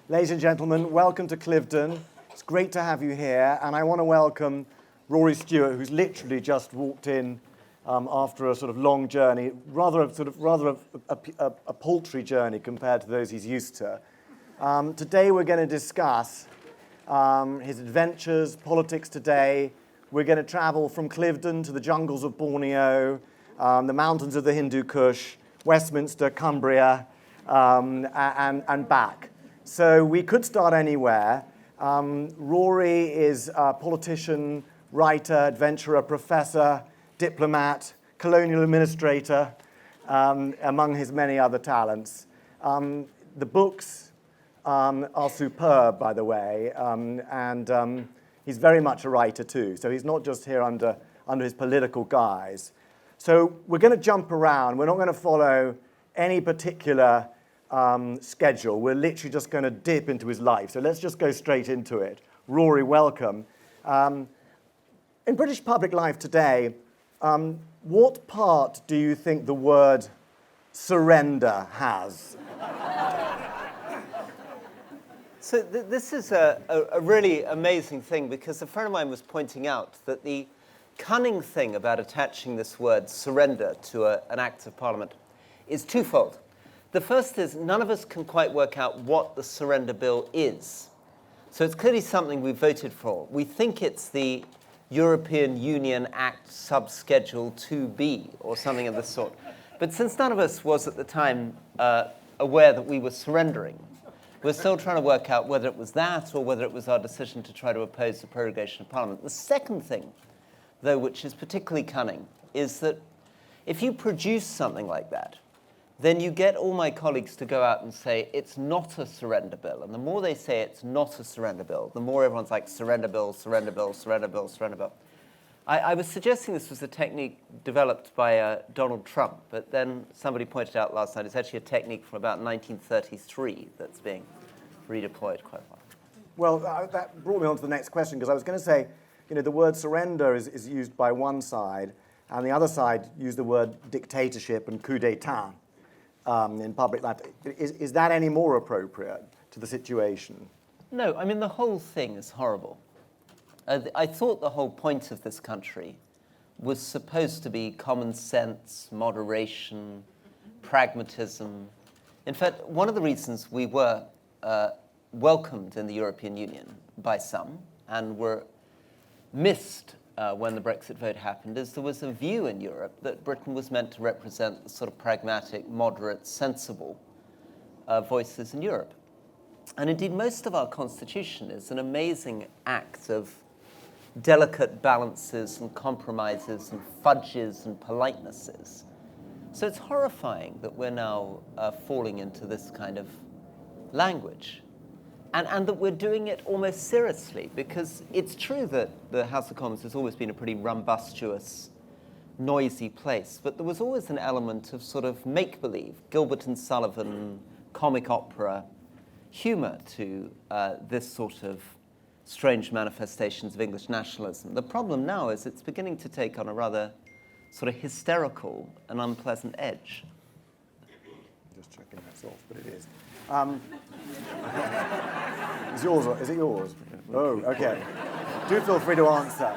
Ladies and gentlemen, welcome to Cliveden. It's great to have you here, and I want to welcome Rory Stewart, who's literally just walked in after a sort of long journey, rather a paltry journey compared to those he's used to. Today we're going to discuss his adventures, politics today. We're going to travel from Cliveden to the jungles of Borneo, the mountains of the Hindu Kush, Westminster, Cumbria, and back. So we could start anywhere. Rory is a politician, writer, adventurer, professor, diplomat, colonial administrator, among his many other talents. The books are superb, by the way, and he's very much a writer too. So he's not just here under his political guise. So we're going to jump around. We're not going to follow any particular schedule. We're literally just going to dip into his life. So let's just go straight into it. Rory, welcome. In British public life today, what part do you think the word surrender has? So this is a really amazing thing, because a friend of mine was pointing out that the cunning thing about attaching this word surrender to an Act of Parliament is twofold. The first is none of us can quite work out what the surrender bill is. So it's clearly something we voted for. We think it's the European Union Act subschedule 2B or something of the sort. But since none of us was at the time aware that we were surrendering, we're still trying to work out whether it was that or whether it was our decision to try to oppose the prorogation of Parliament. The second thing, though, which is particularly cunning, is that if you produce something like that, then you get all my colleagues to go out and say, it's not a surrender bill. And the more they say it's not a surrender bill, the more everyone's like, surrender bill, surrender bill, surrender bill, surrender bill. I was suggesting this was a technique developed by Donald Trump, but then somebody pointed out last night it's actually a technique from about 1933 that's being redeployed quite a lot. Well, that brought me on to the next question, because I was going to say, the word surrender is used by one side, and the other side used the word dictatorship and coup d'etat in public life. Is that any more appropriate to the situation? No, I mean, the whole thing is horrible. I thought the whole point of this country was supposed to be common sense, moderation, pragmatism. In fact, one of the reasons we were welcomed in the European Union by some and were missed when the Brexit vote happened is there was a view in Europe that Britain was meant to represent the sort of pragmatic, moderate, sensible voices in Europe. And indeed, most of our constitution is an amazing act of delicate balances and compromises and fudges and politenesses. So it's horrifying that we're now falling into this kind of language. And that we're doing it almost seriously, because it's true that the House of Commons has always been a pretty rumbustious, noisy place, but there was always an element of sort of make-believe, Gilbert and Sullivan, comic opera, humour to this sort of strange manifestations of English nationalism. The problem now is it's beginning to take on a rather sort of hysterical and unpleasant edge. Just checking that's off, but it is. Is yours? Is it yours? Oh, okay. Do feel free to answer.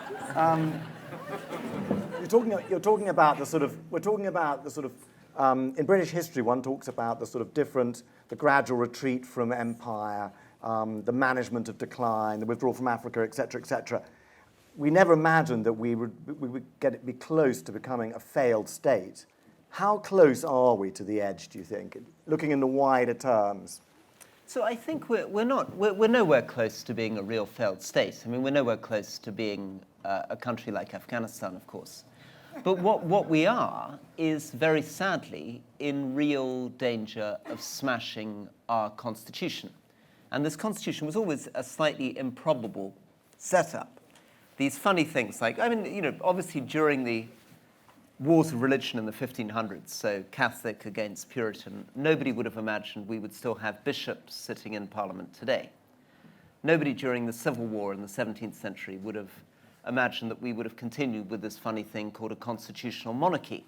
You're talking about the sort of. We're talking about the sort of. In British history, one talks about the sort of the gradual retreat from empire, the management of decline, the withdrawal from Africa, etc., etc. We never imagined that we would be close to becoming a failed state. How close are we to the edge, do you think, looking in the wider terms? So I think we're nowhere close to being a real failed state. I mean, we're nowhere close to being a country like Afghanistan, of course. But what we are is, very sadly, in real danger of smashing our constitution. And this constitution was always a slightly improbable setup. These funny things like, obviously during the wars of religion in the 1500s, so Catholic against Puritan, nobody would have imagined we would still have bishops sitting in Parliament today. Nobody during the Civil War in the 17th century would have imagined that we would have continued with this funny thing called a constitutional monarchy.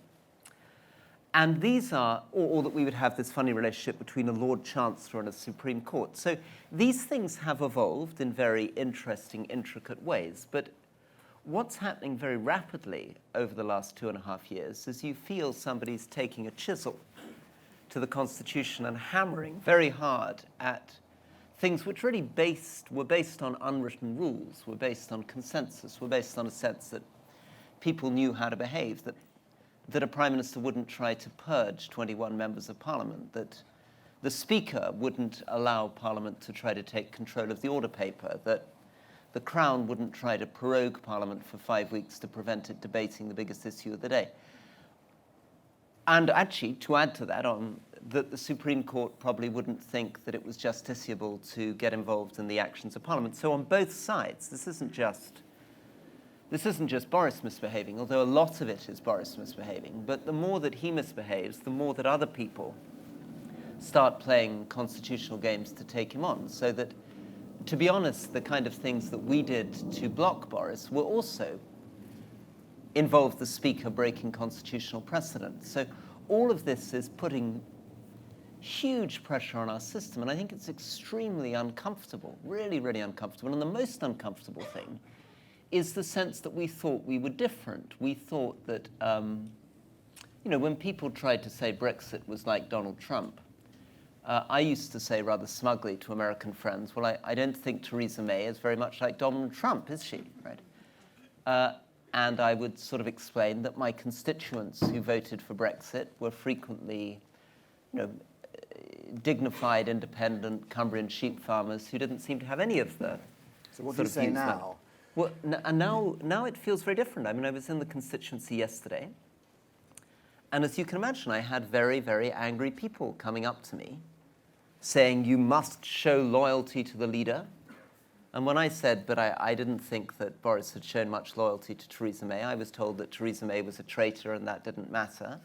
And these are, or that we would have this funny relationship between a Lord Chancellor and a Supreme Court. So these things have evolved in very interesting, intricate ways. But what's happening very rapidly over the last 2.5 years is you feel somebody's taking a chisel to the Constitution and hammering very hard at things which really were based on unwritten rules, were based on consensus, were based on a sense that people knew how to behave, that a Prime Minister wouldn't try to purge 21 members of Parliament, that the Speaker wouldn't allow Parliament to try to take control of the order paper, that the Crown wouldn't try to prorogue Parliament for 5 weeks to prevent it debating the biggest issue of the day. And actually, to add to that, that the Supreme Court probably wouldn't think that it was justiciable to get involved in the actions of Parliament. So on both sides, this isn't just Boris misbehaving, although a lot of it is Boris misbehaving. But the more that he misbehaves, the more that other people start playing constitutional games to take him on. So that, to be honest, the kind of things that we did to block Boris were also involved the Speaker breaking constitutional precedent. So all of this is putting huge pressure on our system, and I think it's extremely uncomfortable, really, really uncomfortable. And the most uncomfortable thing is the sense that we thought we were different. We thought that, when people tried to say Brexit was like Donald Trump, I used to say rather smugly to American friends, well, I don't think Theresa May is very much like Donald Trump, is she? Right? And I would sort of explain that my constituents who voted for Brexit were frequently, dignified, independent Cumbrian sheep farmers who didn't seem to have any of the. So what do you say now? Well, and now it feels very different. I mean, I was in the constituency yesterday, and as you can imagine, I had very, very angry people coming up to me saying, you must show loyalty to the leader. And when I said, but I didn't think that Boris had shown much loyalty to Theresa May, I was told that Theresa May was a traitor and that didn't matter.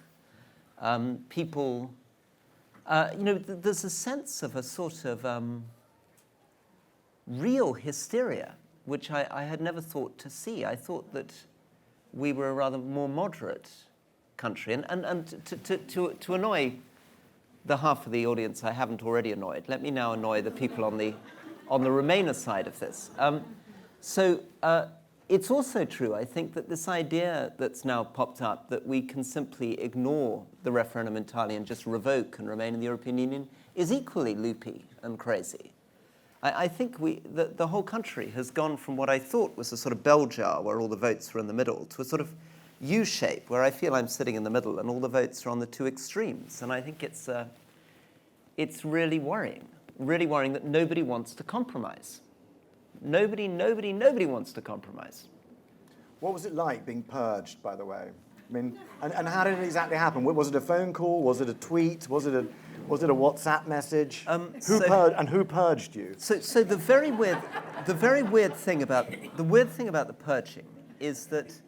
There's a sense of a sort of real hysteria, which I had never thought to see. I thought that we were a rather more moderate country. And to annoy the half of the audience I haven't already annoyed, let me now annoy the people on the Remainer side of this. It's also true, I think, that this idea that's now popped up that we can simply ignore the referendum entirely and just revoke and remain in the European Union is equally loopy and crazy. I think the whole country has gone from what I thought was a sort of bell jar where all the votes were in the middle to a sort of U-shape where I feel I'm sitting in the middle and all the votes are on the two extremes. And I think it's really worrying that nobody wants to compromise. Nobody wants to compromise. What was it like being purged, by the way? I mean, and how did it exactly happen? Was it a phone call? Was it a tweet? Was it a WhatsApp message? Who purged you? So the weird thing about the purging is that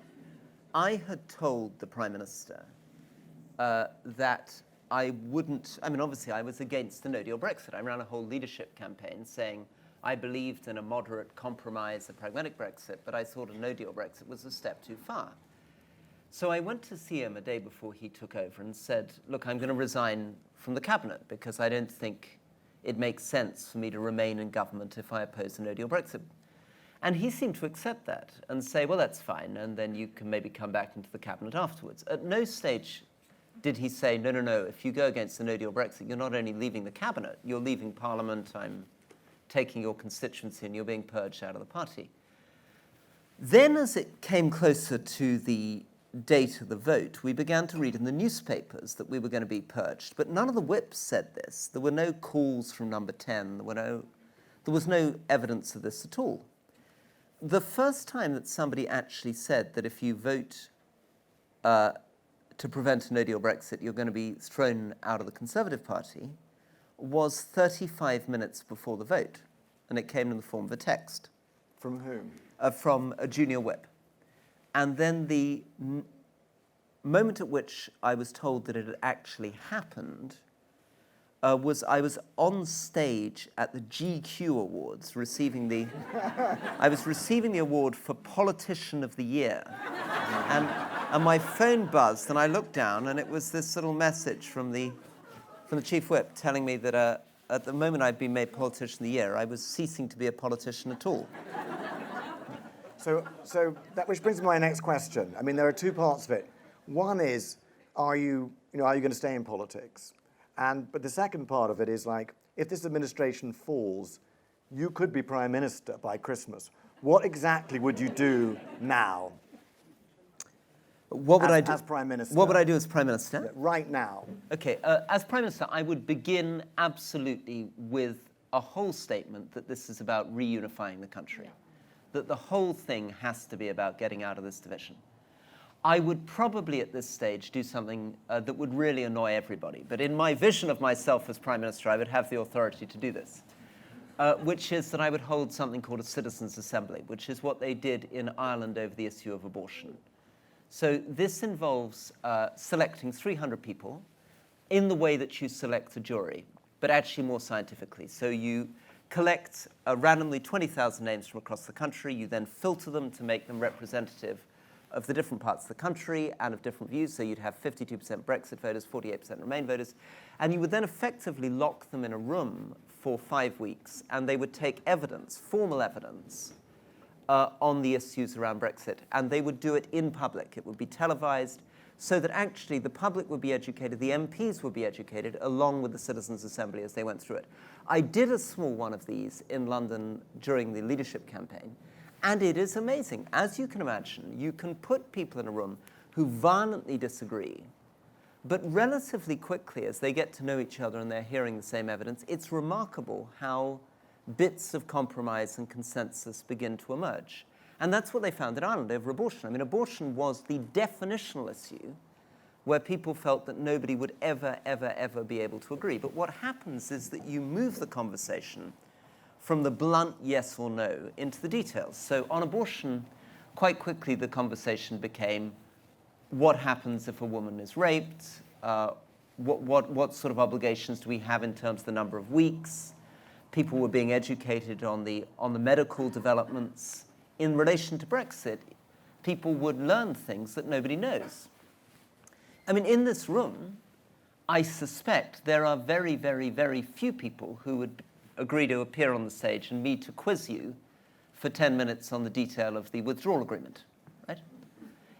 I had told the Prime Minister that I wouldn't. I mean, obviously, I was against the no-deal Brexit. I ran a whole leadership campaign saying I believed in a moderate compromise, a pragmatic Brexit, but I thought a no-deal Brexit was a step too far. So I went to see him a day before he took over and said, look, I'm going to resign from the cabinet because I don't think it makes sense for me to remain in government if I oppose a no-deal Brexit. And he seemed to accept that and say, well, that's fine, and then you can maybe come back into the cabinet afterwards. At no stage did he say, no, if you go against the no-deal Brexit, you're not only leaving the cabinet, you're leaving Parliament, I'm taking your constituency, and you're being purged out of the party. Then as it came closer to the date of the vote, we began to read in the newspapers that we were going to be purged, but none of the whips said this. There were no calls from Number 10. There was no evidence of this at all. The first time that somebody actually said that if you vote to prevent a no-deal Brexit, you're going to be thrown out of the Conservative Party was 35 minutes before the vote, and it came in the form of a text. From whom? From a junior whip. And then the moment at which I was told that it had actually happened was I was on stage at the GQ Awards I was receiving the award for Politician of the Year. And And my phone buzzed, and I looked down, and it was this little message from the chief whip telling me that at the moment I'd been made politician of the year, I was ceasing to be a politician at all. So which brings me to my next question. I mean, there are two parts of it. One is, are you going to stay in politics? But the second part of it is like, if this administration falls, you could be prime minister by Christmas. What exactly would you do now? What would I do as prime minister? What would I do as prime minister? Right now. Okay, as prime minister, I would begin absolutely with a whole statement that this is about reunifying the country, that the whole thing has to be about getting out of this division. I would probably at this stage do something that would really annoy everybody, but in my vision of myself as prime minister, I would have the authority to do this, which is that I would hold something called a citizens' assembly, which is what they did in Ireland over the issue of abortion. So this involves selecting 300 people in the way that you select a jury, but actually more scientifically. So you collect randomly 20,000 names from across the country. You then filter them to make them representative of the different parts of the country and of different views. So you'd have 52% Brexit voters, 48% Remain voters. And you would then effectively lock them in a room for 5 weeks, and they would take evidence, formal evidence, on the issues around Brexit, and they would do it in public. It would be televised, so that actually the public would be educated, the MPs would be educated, along with the Citizens' Assembly as they went through it. I did a small one of these in London during the leadership campaign, and it is amazing. As you can imagine, you can put people in a room who violently disagree, but relatively quickly, as they get to know each other and they're hearing the same evidence, it's remarkable how bits of compromise and consensus begin to emerge. And that's what they found in Ireland over abortion. I mean, abortion was the definitional issue where people felt that nobody would ever, ever, ever be able to agree. But what happens is that you move the conversation from the blunt yes or no into the details. So on abortion, quite quickly the conversation became, what happens if a woman is raped? What sort of obligations do we have in terms of the number of weeks? People were being educated on the medical developments. In relation to Brexit, people would learn things that nobody knows. I mean, in this room, I suspect there are very, very, very few people who would agree to appear on the stage and me to quiz you for 10 minutes on the detail of the withdrawal agreement, right?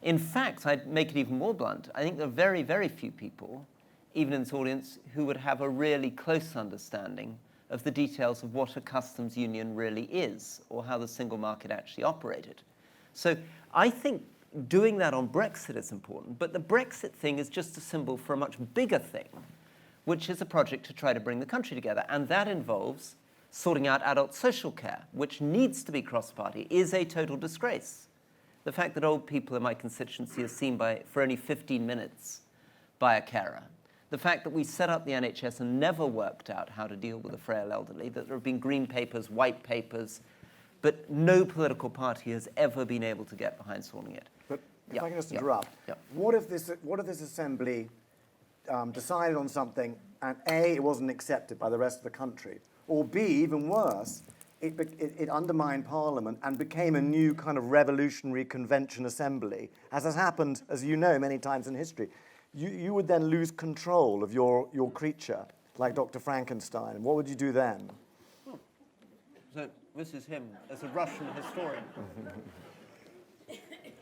In fact, I'd make it even more blunt. I think there are very, very few people, even in this audience, who would have a really close understanding of the details of what a customs union really is, or how the single market actually operated. So I think doing that on Brexit is important, but the Brexit thing is just a symbol for a much bigger thing, which is a project to try to bring the country together, and that involves sorting out adult social care, which needs to be cross-party, is a total disgrace. The fact that old people in my constituency are seen for only 15 minutes by a carer, the fact that we set up the NHS and never worked out how to deal with the frail elderly, that there have been green papers, white papers, but no political party has ever been able to get behind sorting it. But if I can just interrupt, what if this assembly decided on something and A, it wasn't accepted by the rest of the country, or B, even worse, it undermined Parliament and became a new kind of revolutionary convention assembly, as has happened, as you know, many times in history. You would then lose control of your creature, like Dr. Frankenstein. What would you do then? So this is him as a Russian historian.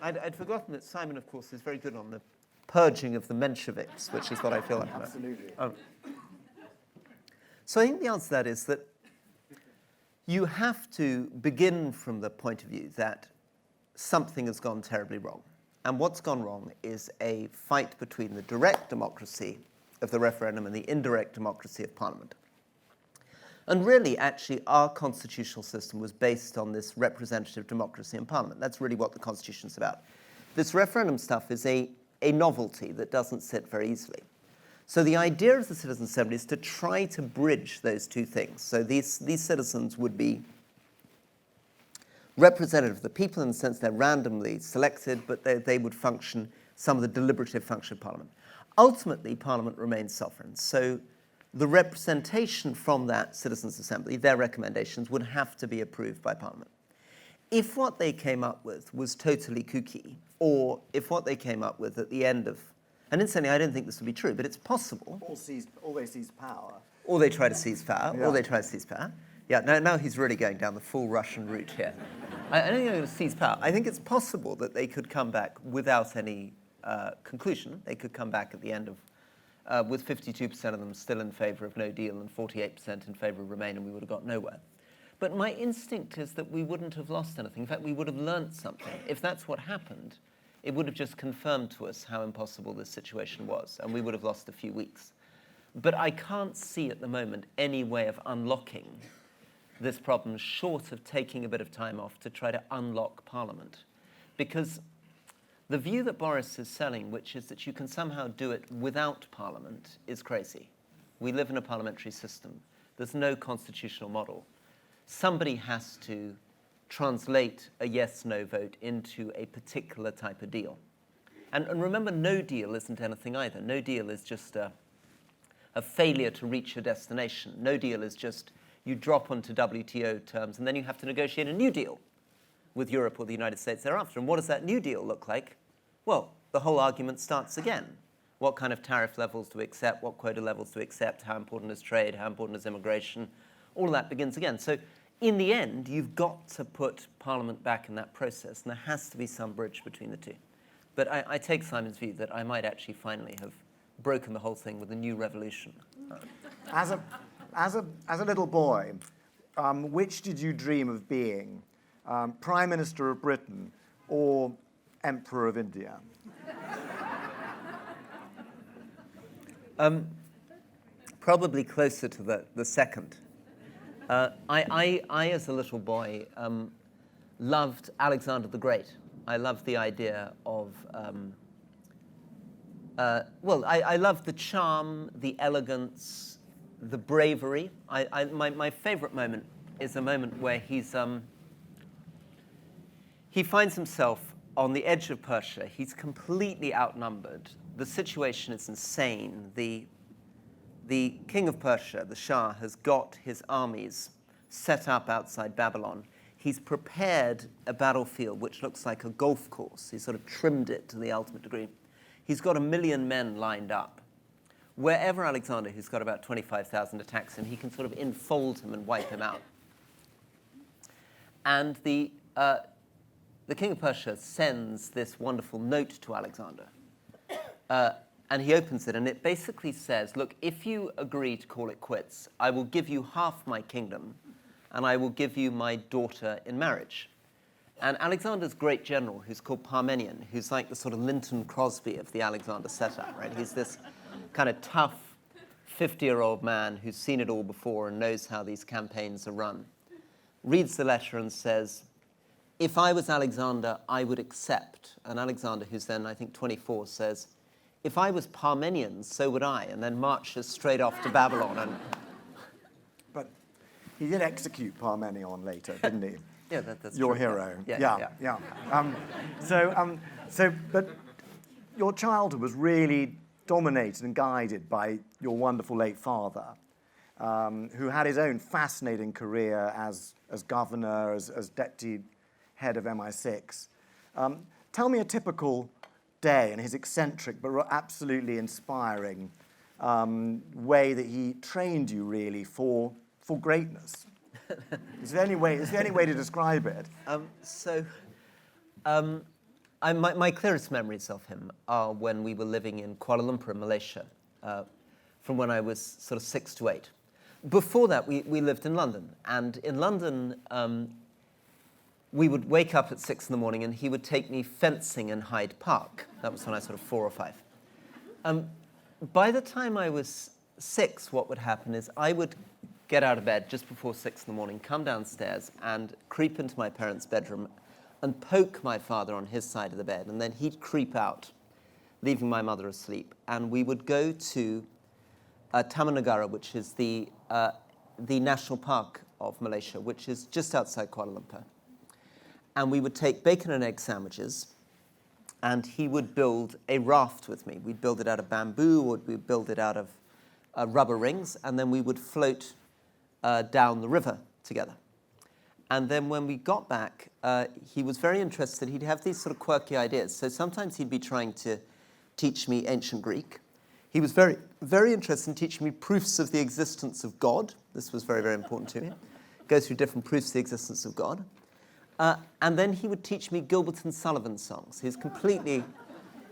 I'd forgotten that Simon, of course, is very good on the purging of the Mensheviks, which is what I feel like about. Absolutely. So I think the answer to that is that you have to begin from the point of view that something has gone terribly wrong. And what's gone wrong is a fight between the direct democracy of the referendum and the indirect democracy of Parliament. And really, actually, our constitutional system was based on this representative democracy in Parliament. That's really what the Constitution's about. This referendum stuff is a novelty that doesn't sit very easily. So the idea of the Citizens' Assembly is to try to bridge those two things. So these citizens would be representative of the people in the sense they're randomly selected, but they would function some of the deliberative function of Parliament. Ultimately, Parliament remains sovereign. So the representation from that Citizens' Assembly, their recommendations, would have to be approved by Parliament. if what they came up with was totally kooky, or if what they came up with at the end of, and incidentally, I don't think this would be true, but it's possible. Or they seize power. Or they try to seize power, Yeah. or they try to seize power. Yeah, now he's really going down the full Russian route here. I don't think they're going to seize power. I think it's possible that they could come back without any conclusion. They could come back at the end of, with 52% of them still in favor of no deal and 48% in favor of Remain, and we would have got nowhere. But my instinct is that we wouldn't have lost anything. In fact, we would have learnt something. If that's what happened, it would have just confirmed to us how impossible this situation was, and we would have lost a few weeks. But I can't see at the moment any way of unlocking this problem short of taking a bit of time off to try to unlock Parliament. Because the view that Boris is selling, which is that you can somehow do it without Parliament, is crazy. We live in a parliamentary system. There's no constitutional model. Somebody has to translate a yes-no vote into a particular type of deal. And remember, no deal isn't anything either. No deal is just a failure to reach a destination. No deal is just you drop onto WTO terms and then you have to negotiate a new deal with Europe or the United States thereafter. And what does that new deal look like? Well, the whole argument starts again. What kind of tariff levels do we accept? What quota levels do we accept? How important is trade? How important is immigration? All of that begins again. So in the end, you've got to put Parliament back in that process, and there has to be some bridge between the two. But I take Simon's view that I might actually finally have broken the whole thing with a new revolution. As a little boy, which did you dream of being? Prime Minister of Britain or Emperor of India? Probably closer to the second. I, as a little boy, loved Alexander the Great. I loved the idea of, I loved the charm, the elegance, the bravery. My favorite moment is a moment where he finds himself on the edge of Persia. He's completely outnumbered. The situation is insane. The king of Persia, the Shah, has got his armies set up outside Babylon. He's prepared a battlefield which looks like a golf course. He's sort of trimmed it to the ultimate degree. He's got 1 million men lined up. Wherever Alexander, who's got about 25,000, attacks him, he can sort of enfold him and wipe him out. And the king of Persia sends this wonderful note to Alexander. And he opens it, and it basically says, look, if you agree to call it quits, I will give you half my kingdom, and I will give you my daughter in marriage. And Alexander's great general, who's called Parmenion, who's like the sort of Linton Crosby of the Alexander setup, right? He's this kind of tough 50-year-old man who's seen it all before and knows how these campaigns are run, reads the letter and says, if I was Alexander, I would accept. And Alexander, who's then, I think, 24, says, if I was Parmenion, so would I, and then marches straight off to Babylon. But he did execute Parmenion later, didn't he? Yeah, that's your true. hero. Yeah. But your childhood was really dominated and guided by your wonderful late father, who had his own fascinating career as governor, as deputy head of MI6. Tell me a typical day and his eccentric but absolutely inspiring way that he trained you really for greatness. Is there any way to describe it? My clearest memories of him are when we were living in Kuala Lumpur, Malaysia, from when I was sort of 6 to 8. Before that, we lived in London, and in London, we would wake up at 6 in the morning and he would take me fencing in Hyde Park. That was when I was sort of 4 or 5. By the time I was 6, what would happen is I would get out of bed just before 6 in the morning, come downstairs and creep into my parents' bedroom and poke my father on his side of the bed, and then he'd creep out, leaving my mother asleep. And we would go to Taman Negara, which is the national park of Malaysia, which is just outside Kuala Lumpur. And we would take bacon and egg sandwiches, and he would build a raft with me. We'd build it out of bamboo, or we'd build it out of rubber rings, and then we would float down the river together. And then when we got back, he was very interested. He'd have these sort of quirky ideas. So sometimes he'd be trying to teach me ancient Greek. He was very, very interested in teaching me proofs of the existence of God. This was very, very important to me. Go through different proofs of the existence of God. And then he would teach me Gilbert and Sullivan songs. He was completely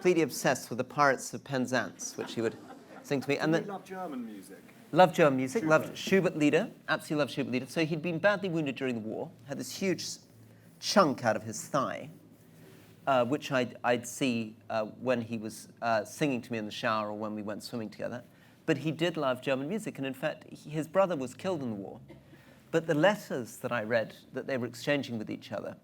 obsessed with the Pirates of Penzance, which he would sing to me. And then loved German music. Loved German music, loved Schubert Lieder, absolutely loved Schubert Lieder. So he'd been badly wounded during the war, had this huge chunk out of his thigh, which I'd see when he was singing to me in the shower or when we went swimming together. But he did love German music, and in fact, his brother was killed in the war. But the letters that I read that they were exchanging with each other,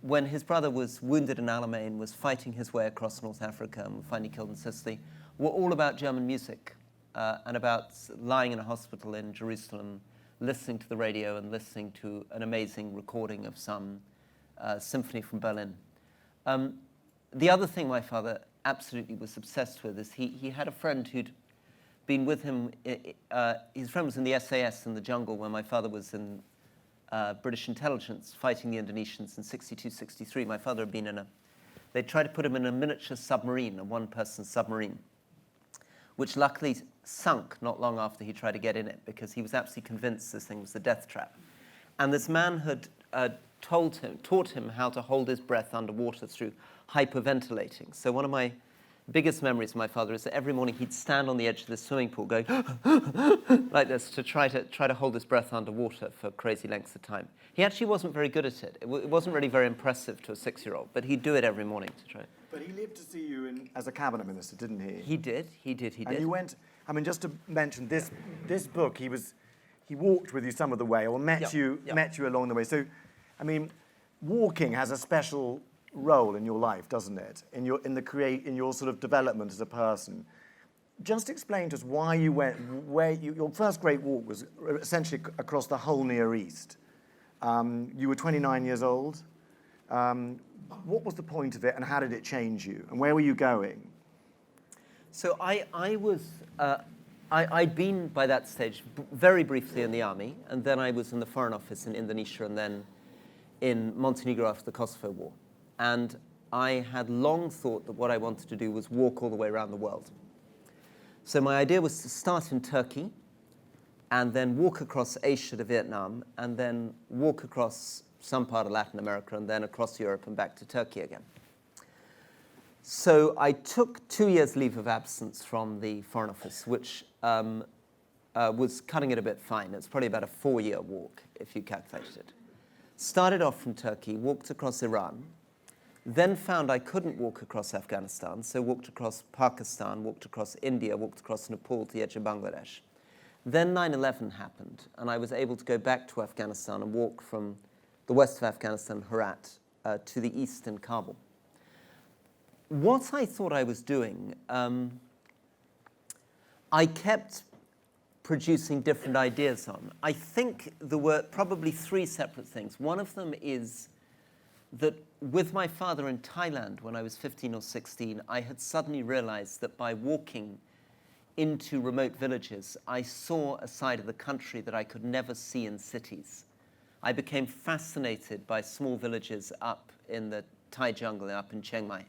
when his brother was wounded in Alamein, was fighting his way across North Africa and finally killed in Sicily, were all about German music. And about lying in a hospital in Jerusalem, listening to the radio and listening to an amazing recording of some symphony from Berlin. The other thing my father absolutely was obsessed with is he had a friend who'd been with him. His friend was in the SAS in the jungle when my father was in British intelligence fighting the Indonesians in 62, 63. My father had been they tried to put him in a miniature submarine, a one-person submarine, which luckily sunk not long after he tried to get in it because he was absolutely convinced this thing was a death trap. And this man had taught him how to hold his breath underwater through hyperventilating. So one of my biggest memories of my father is that every morning he'd stand on the edge of the swimming pool going like this to try to hold his breath underwater for crazy lengths of time. He actually wasn't very good at it. It wasn't really very impressive to a 6-year-old, but he'd do it every morning to try. But he lived to see you as a cabinet minister, didn't he? He did. And you went, I mean, just to mention this book, he walked with you some of the way, or met you along the way. So, I mean, walking has a special role in your life, doesn't it? In your sort of development as a person. Just explain to us why you went, your first great walk was essentially across the whole Near East. You were 29 years old. What was the point of it, and how did it change you? And where were you going? So I'd been by that stage very briefly in the army, and then I was in the Foreign Office in Indonesia, and then in Montenegro after the Kosovo War. And I had long thought that what I wanted to do was walk all the way around the world. So my idea was to start in Turkey, and then walk across Asia to Vietnam, and then walk across some part of Latin America, and then across Europe and back to Turkey again. So I took 2 years' leave of absence from the Foreign Office, which was cutting it a bit fine. It's probably about a 4-year walk, if you calculated it. Started off from Turkey, walked across Iran, then found I couldn't walk across Afghanistan, so walked across Pakistan, walked across India, walked across Nepal to the edge of Bangladesh. Then 9/11 happened, and I was able to go back to Afghanistan and walk from the west of Afghanistan, Herat, to the east in Kabul. What I thought I was doing, I kept producing different ideas on. I think there were probably 3 separate things. One of them is that with my father in Thailand when I was 15 or 16, I had suddenly realized that by walking into remote villages, I saw a side of the country that I could never see in cities. I became fascinated by small villages up in the Thai jungle, up in Chiang Mai.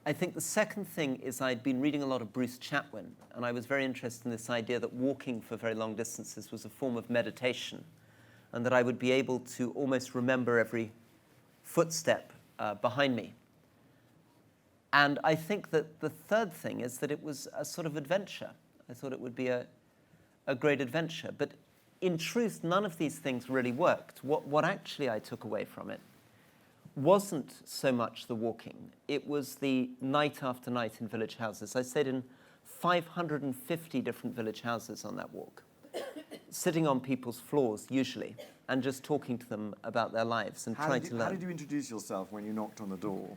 I think the second thing is I'd been reading a lot of Bruce Chatwin, and I was very interested in this idea that walking for very long distances was a form of meditation, and that I would be able to almost remember every footstep behind me. And I think that the third thing is that it was a sort of adventure. I thought it would be a great adventure. But in truth, none of these things really worked. What actually I took away from it wasn't so much the walking. It was the night after night in village houses. I stayed in 550 different village houses on that walk, sitting on people's floors usually, and just talking to them about their lives and trying to learn. How did you introduce yourself when you knocked on the door?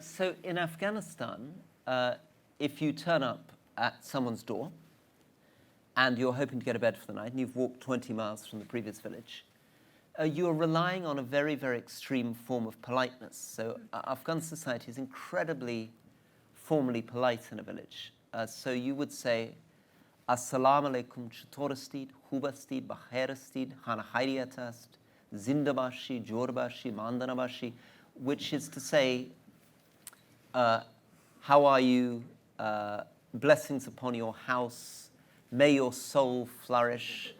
So in Afghanistan, if you turn up at someone's door and you're hoping to get a bed for the night and you've walked 20 miles from the previous village, you're relying on a very, very extreme form of politeness. So Afghan society is incredibly formally polite in a village. So you would say, Assalamu alaikum, chutorastid, hubastid, bakherastid, hanahiriatast, zindabashi, jorbashi, mandanabashi, which is to say, how are you? Blessings upon your house. May your soul flourish.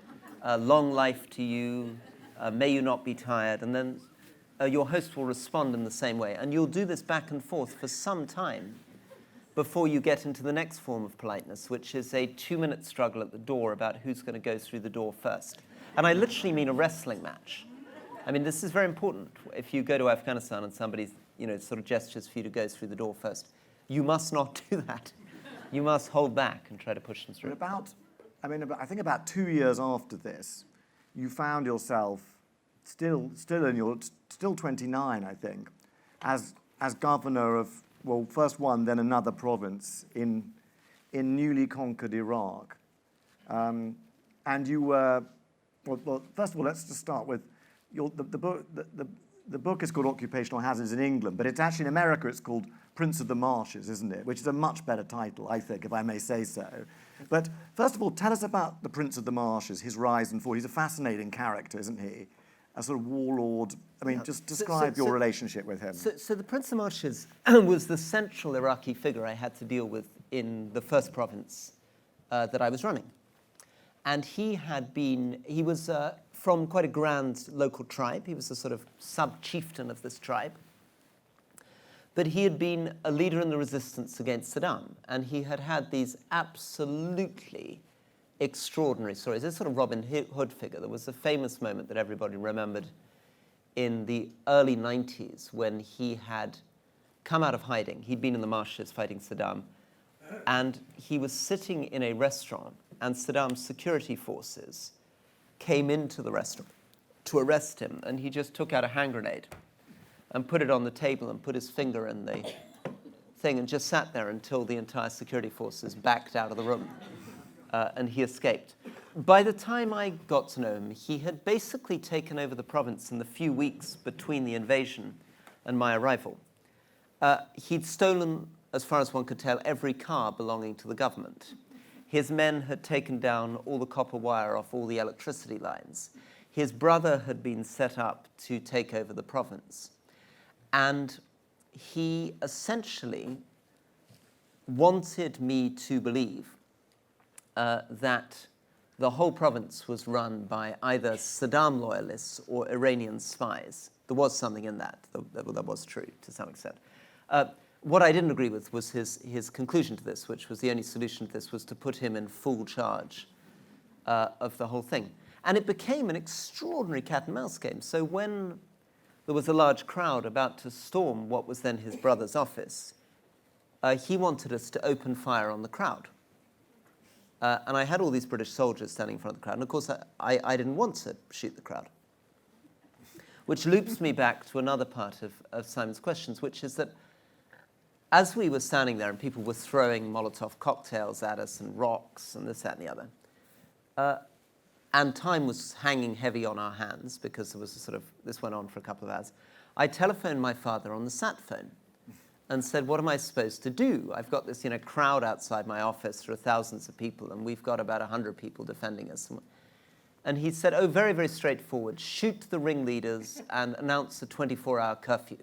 Long life to you. May you not be tired. And then your host will respond in the same way. And you'll do this back and forth for some time before you get into the next form of politeness, which is a 2-minute struggle at the door about who's going to go through the door first. And I literally mean a wrestling match. I mean, this is very important. If you go to Afghanistan and somebody, sort of gestures for you to go through the door first, you must not do that. You must hold back and try to push them through. I think about 2 years after this, you found yourself still 29, I think, as governor of, well, first one, then another province in newly conquered Iraq. And you were, well, first of all, let's just start with the book is called Occupational Hazards in England, but it's actually in America it's called Prince of the Marshes, isn't it? Which is a much better title, I think, if I may say so. But first of all, tell us about the Prince of the Marshes, his rise and fall. He's a fascinating character, isn't he? A sort of warlord. I mean, just describe your relationship with him. So the Prince of the Marshes was the central Iraqi figure I had to deal with in the first province that I was running. And he was from quite a grand local tribe. He was a sort of sub-chieftain of this tribe. But he had been a leader in the resistance against Saddam. And he had had these absolutely extraordinary stories. This sort of Robin Hood figure. There was a famous moment that everybody remembered in the early 90s when he had come out of hiding. He'd been in the marshes fighting Saddam. And he was sitting in a restaurant, and Saddam's security forces came into the restaurant to arrest him. And he just took out a hand grenade and put it on the table and put his finger in the thing and just sat there until the entire security forces backed out of the room. And he escaped. By the time I got to know him, he had basically taken over the province in the few weeks between the invasion and my arrival. He'd stolen, as far as one could tell, every car belonging to the government. His men had taken down all the copper wire off all the electricity lines. His brother had been set up to take over the province. And he essentially wanted me to believe that the whole province was run by either Saddam loyalists or Iranian spies. There was something in that was true to some extent. What I didn't agree with was his conclusion to this, which was the only solution to this was to put him in full charge of the whole thing. And it became an extraordinary cat and mouse game. So when there was a large crowd about to storm what was then his brother's office, he wanted us to open fire on the crowd. And I had all these British soldiers standing in front of the crowd. And of course, I didn't want to shoot the crowd. Which loops me back to another part of Simon's questions, which is that as we were standing there and people were throwing Molotov cocktails at us and rocks and this, that, and the other, and time was hanging heavy on our hands because there was this went on for a couple of hours, I telephoned my father on the sat phone and said, what am I supposed to do? I've got this crowd outside my office. There are thousands of people, and we've got about 100 people defending us. And he said, oh, very, very straightforward. Shoot the ringleaders and announce a 24-hour curfew.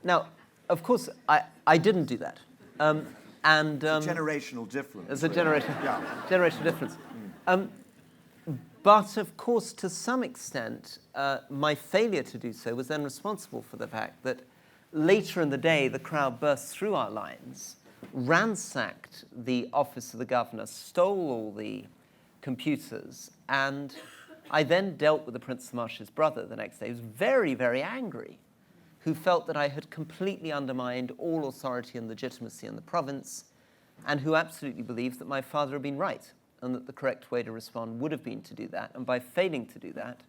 Now, of course, I didn't do that. It's a generational difference. It's a generational difference. But, of course, to some extent, my failure to do so was then responsible for the fact that later in the day, the crowd burst through our lines, ransacked the office of the governor, stole all the computers, and I then dealt with the Prince of the Marshes' brother the next day, who was very, very angry, who felt that I had completely undermined all authority and legitimacy in the province, and who absolutely believed that my father had been right, and that the correct way to respond would have been to do that. And by failing to do that,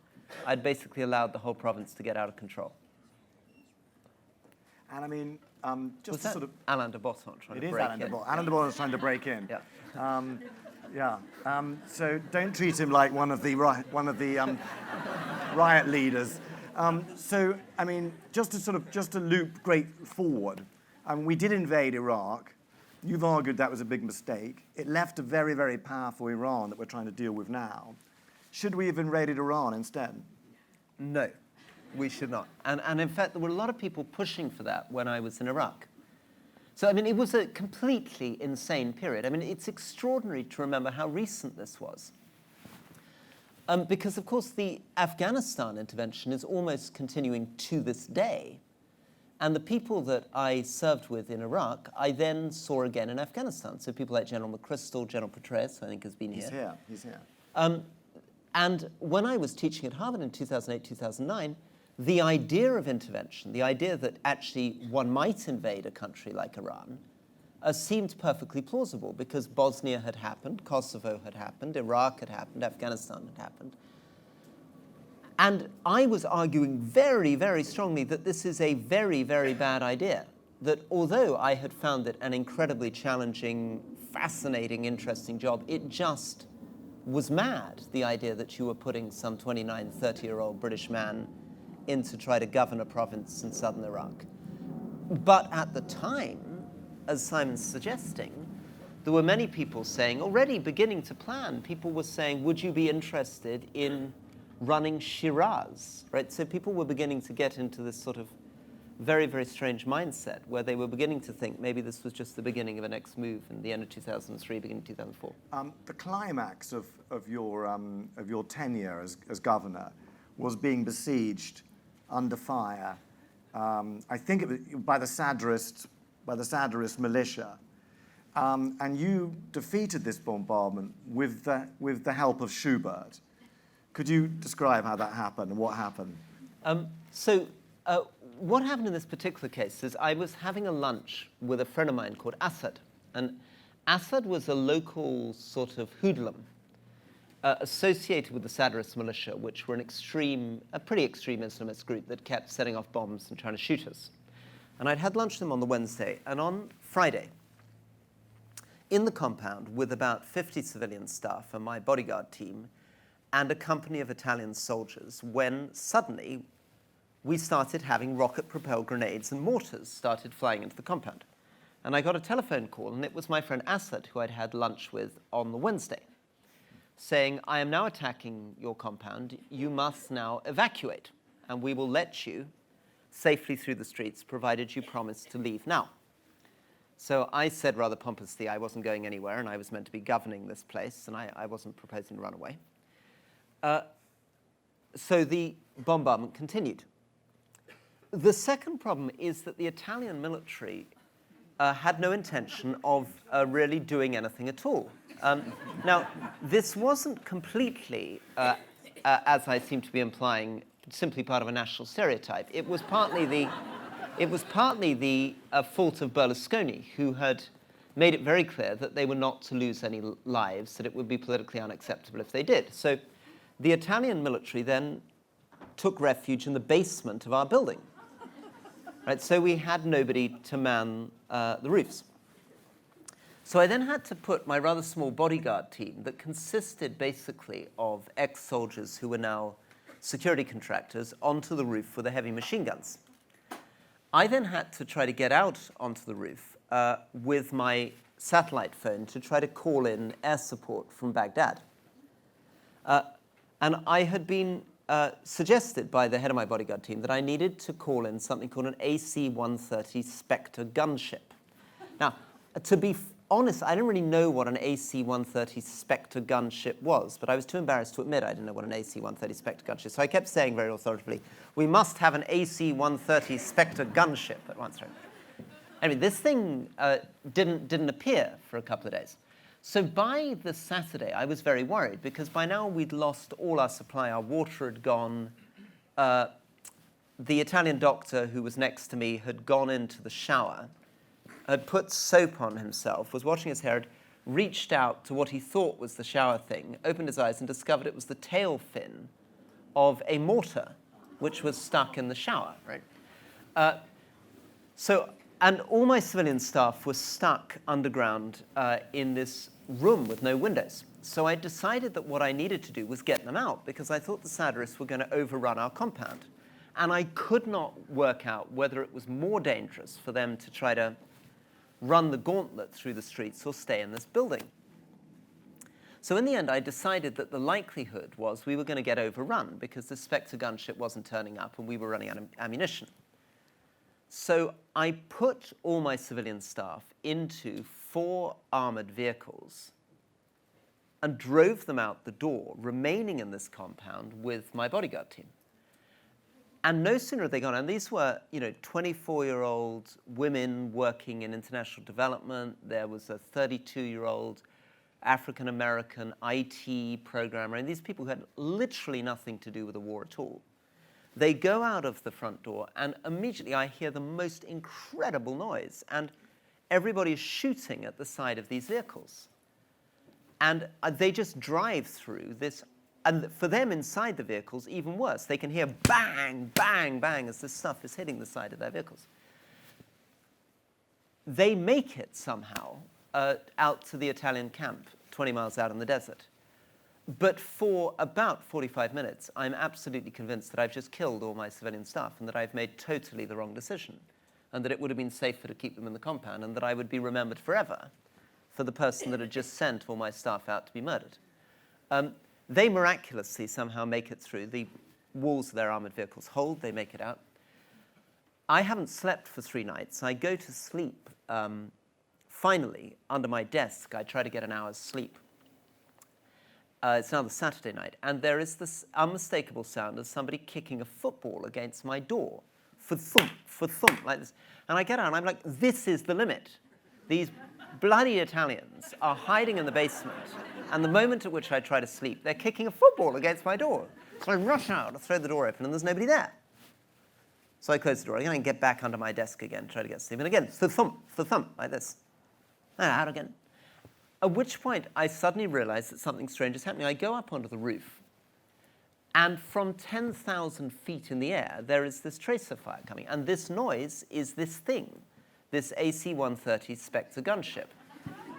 I'd basically allowed the whole province to get out of control. And I mean, just was sort of... Alain de Botton trying to break in? It is Alain de Botton. Alain de Botton is trying to break in. Yeah. So don't treat him like one of the riot leaders. So I mean, just to loop great forward. We did invade Iraq. You've argued that was a big mistake. It left a very, very powerful Iran that we're trying to deal with now. Should we have invaded Iran instead? No, we should not. And in fact, there were a lot of people pushing for that when I was in Iraq. So, I mean, it was a completely insane period. I mean, it's extraordinary to remember how recent this was. Because, of course, the Afghanistan intervention is almost continuing to this day. And the people that I served with in Iraq, I then saw again in Afghanistan. So people like General McChrystal, General Petraeus, I think, has been here. He's here. And when I was teaching at Harvard in 2008, 2009, the idea of intervention, the idea that actually one might invade a country like Iran, seemed perfectly plausible because Bosnia had happened, Kosovo had happened, Iraq had happened, Afghanistan had happened. And I was arguing very, very strongly that this is a very, very bad idea. That although I had found it an incredibly challenging, fascinating, interesting job, it just was mad, the idea that you were putting some 29, 30-year-old British man in to try to govern a province in southern Iraq. But at the time, as Simon's suggesting, there were many people saying, already beginning to plan, people were saying, would you be interested in running Shiraz, right? So people were beginning to get into this sort of very, very strange mindset where they were beginning to think maybe this was just the beginning of a next move in the end of 2003, beginning of 2004. The climax of your tenure as governor was being besieged under fire, I think it was by the Saddrist militia. And you defeated this bombardment with the help of Schubert. Could you describe how that happened and what happened? What happened in this particular case is I was having a lunch with a friend of mine called Assad. And Assad was a local sort of hoodlum associated with the Saddrist militia, which were a pretty extreme Islamist group that kept setting off bombs and trying to shoot us. And I'd had lunch with them on the Wednesday. And on Friday, in the compound with about 50 civilian staff and my bodyguard team, and a company of Italian soldiers, when suddenly we started having rocket-propelled grenades and mortars started flying into the compound. And I got a telephone call, and it was my friend Assad, who I'd had lunch with on the Wednesday, saying, I am now attacking your compound. You must now evacuate, and we will let you safely through the streets, provided you promise to leave now. So I said rather pompously I wasn't going anywhere, and I was meant to be governing this place, and I wasn't proposing to run away. So the bombardment continued. The second problem is that the Italian military had no intention of really doing anything at all. Now, this wasn't completely, as I seem to be implying, simply part of a national stereotype. It was partly the fault of Berlusconi, who had made it very clear that they were not to lose any lives, that it would be politically unacceptable if they did. So the Italian military then took refuge in the basement of our building. Right, so we had nobody to man the roofs. So I then had to put my rather small bodyguard team that consisted basically of ex-soldiers who were now security contractors onto the roof with the heavy machine guns. I then had to try to get out onto the roof with my satellite phone to try to call in air support from Baghdad. And I had been suggested by the head of my bodyguard team that I needed to call in something called an AC-130 Spectre gunship. Now, to be honest, I didn't really know what an AC-130 Spectre gunship was, but I was too embarrassed to admit I didn't know what an AC-130 Spectre gunship. So I kept saying very authoritatively, we must have an AC-130 Spectre gunship at once. I mean, this thing didn't appear for a couple of days. So by the Saturday, I was very worried because by now we'd lost all our supply. Our water had gone. The Italian doctor who was next to me had gone into the shower, had put soap on himself, was washing his hair, had reached out to what he thought was the shower thing, opened his eyes and discovered it was the tail fin of a mortar, which was stuck in the shower, right? And all my civilian staff were stuck underground in this room with no windows. So I decided that what I needed to do was get them out because I thought the Saddrists were going to overrun our compound. And I could not work out whether it was more dangerous for them to try to run the gauntlet through the streets or stay in this building. So in the end, I decided that the likelihood was we were going to get overrun because the Spectre gunship wasn't turning up and we were running out of ammunition. So I put all my civilian staff into 4 armored vehicles and drove them out the door, remaining in this compound with my bodyguard team. And no sooner had they gone, and these were, 24-year-old women working in international development. There was a 32-year-old African-American IT programmer, and these people who had literally nothing to do with the war at all. They go out of the front door, and immediately I hear the most incredible noise, and everybody is shooting at the side of these vehicles. And they just drive through this, and for them inside the vehicles, even worse. They can hear bang, bang, bang as this stuff is hitting the side of their vehicles. They make it somehow out to the Italian camp, 20 miles out in the desert. But for about 45 minutes, I'm absolutely convinced that I've just killed all my civilian staff and that I've made totally the wrong decision, and that it would have been safer to keep them in the compound, and that I would be remembered forever for the person that had just sent all my staff out to be murdered. They miraculously somehow make it through. The walls of their armored vehicles hold. They make it out. I haven't slept for 3 nights. I go to sleep. Finally, under my desk, I try to get an hour's sleep. It's now the Saturday night, and there is this unmistakable sound of somebody kicking a football against my door. For-thump, like this. And I get out, and I'm like, this is the limit. These bloody Italians are hiding in the basement, and the moment at which I try to sleep, they're kicking a football against my door. So I rush out, I throw the door open, and there's nobody there. So I close the door again and get back under my desk again, try to get sleep. And again, thump, like this. Out again. At which point, I suddenly realize that something strange is happening. I go up onto the roof, and from 10,000 feet in the air, there is this tracer fire coming. And this noise is this thing, this AC-130 Spectre gunship